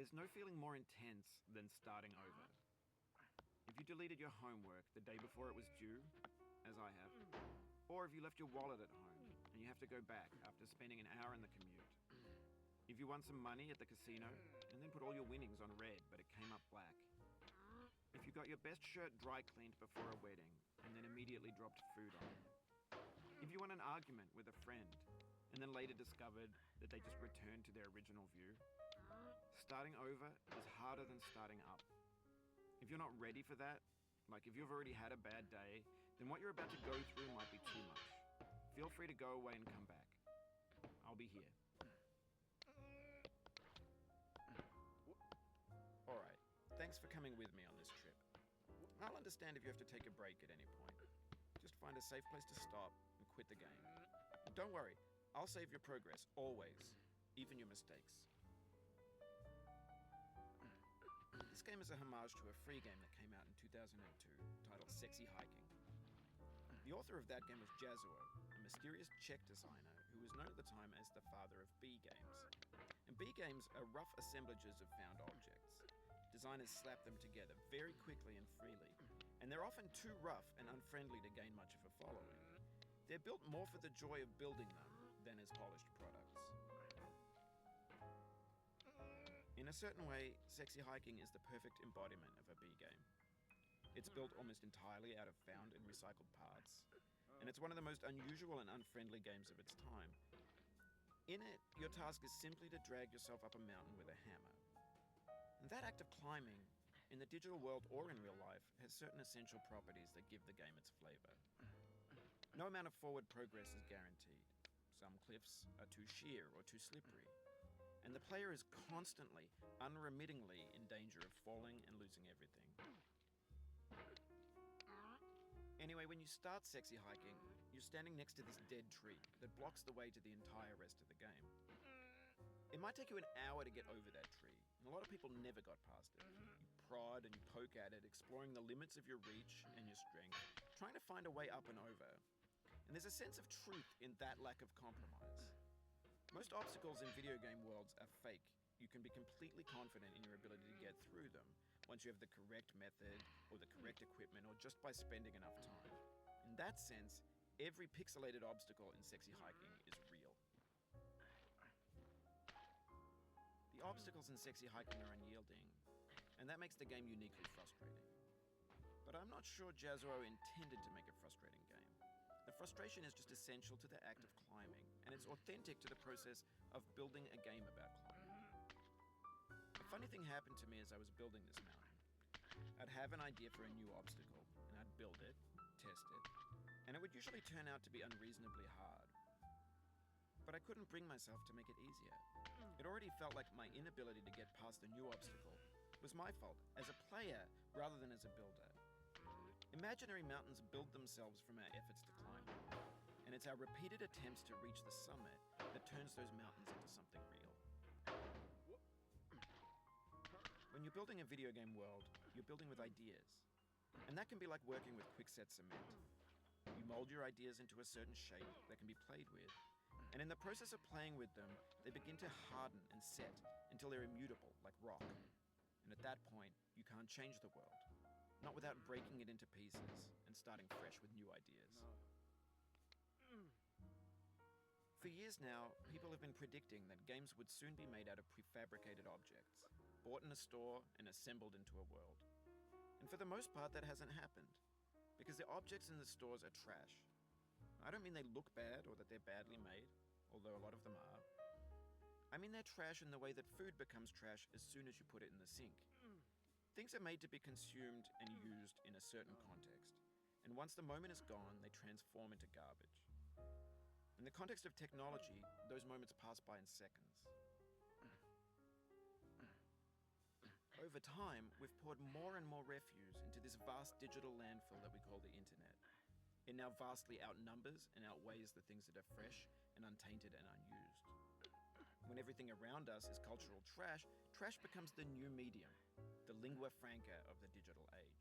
There's no feeling more intense than starting over. If you deleted your homework the day before it was due, as I have, or if you left your wallet at home and you have to go back after spending an hour in the commute. If you won some money at the casino and then put all your winnings on red but it came up black. If you got your best shirt dry cleaned before a wedding and then immediately dropped food on it. If you won an argument with a friend and then later discovered that they just returned to their original view. Starting over is harder than starting up. If you're not ready for that, like if you've already had a bad day, then what you're about to go through might be too much. Feel free to go away and come back. I'll be here. Alright, thanks for coming with me on this trip. I'll understand if you have to take a break at any point. Just find a safe place to stop and quit the game. Don't worry, I'll save your progress, always, even your mistakes. This game is a homage to a free game that came out in 2002, titled Sexy Hiking. The author of that game was Jazuo, a mysterious Czech designer who was known at the time as the father of B games. And B games are rough assemblages of found objects. Designers slap them together very quickly and freely, and they're often too rough and unfriendly to gain much of a following. They're built more for the joy of building them than as polished products. In a certain way, Sexy Hiking is the perfect embodiment of a B game. It's built almost entirely out of found and recycled parts, and it's one of the most unusual and unfriendly games of its time. In it, your task is simply to drag yourself up a mountain with a hammer. And that act of climbing, in the digital world or in real life, has certain essential properties that give the game its flavor. No amount of forward progress is guaranteed. Some cliffs are too sheer or too slippery. And the player is constantly, unremittingly in danger of falling and losing everything. Anyway, when you start Sexy Hiking, you're standing next to this dead tree that blocks the way to the entire rest of the game. It might take you an hour to get over that tree, and a lot of people never got past it. You prod and you poke at it, exploring the limits of your reach and your strength, trying to find a way up and over. And there's a sense of truth in that lack of compromise. Most obstacles in video game worlds are fake. You can be completely confident in your ability to get through them once you have the correct method or the correct equipment or just by spending enough time. In that sense, every pixelated obstacle in Sexy Hiking is real. The obstacles in Sexy Hiking are unyielding, and that makes the game uniquely frustrating. But I'm not sure Jazuo intended to make a frustrating game. The frustration is just essential to the act of climbing, and it's authentic to the process of building a game about climbing. A funny thing happened to me as I was building this mountain. I'd have an idea for a new obstacle, and I'd build it, test it, and it would usually turn out to be unreasonably hard. But I couldn't bring myself to make it easier. It already felt like my inability to get past the new obstacle was my fault as a player rather than as a builder. Imaginary mountains build themselves from our efforts to climb them, and it's our repeated attempts to reach the summit that turns those mountains into something real. When you're building a video game world, you're building with ideas, and that can be like working with quickset cement. You mold your ideas into a certain shape that can be played with, and in the process of playing with them, they begin to harden and set until they're immutable, like rock. And at that point, you can't change the world. Not without breaking it into pieces and starting fresh with new ideas. For years now, people have been predicting that games would soon be made out of prefabricated objects, bought in a store and assembled into a world. And for the most part, that hasn't happened, because the objects in the stores are trash. I don't mean they look bad or that they're badly made, although a lot of them are. I mean they're trash in the way that food becomes trash as soon as you put it in the sink. Things are made to be consumed and used in a certain context, and once the moment is gone, they transform into garbage. In the context of technology, those moments pass by in seconds. Over time, we've poured more and more refuse into this vast digital landfill that we call the internet. It now vastly outnumbers and outweighs the things that are fresh and untainted and unused. When everything around us is cultural trash, trash becomes the new medium, the lingua franca of the digital age.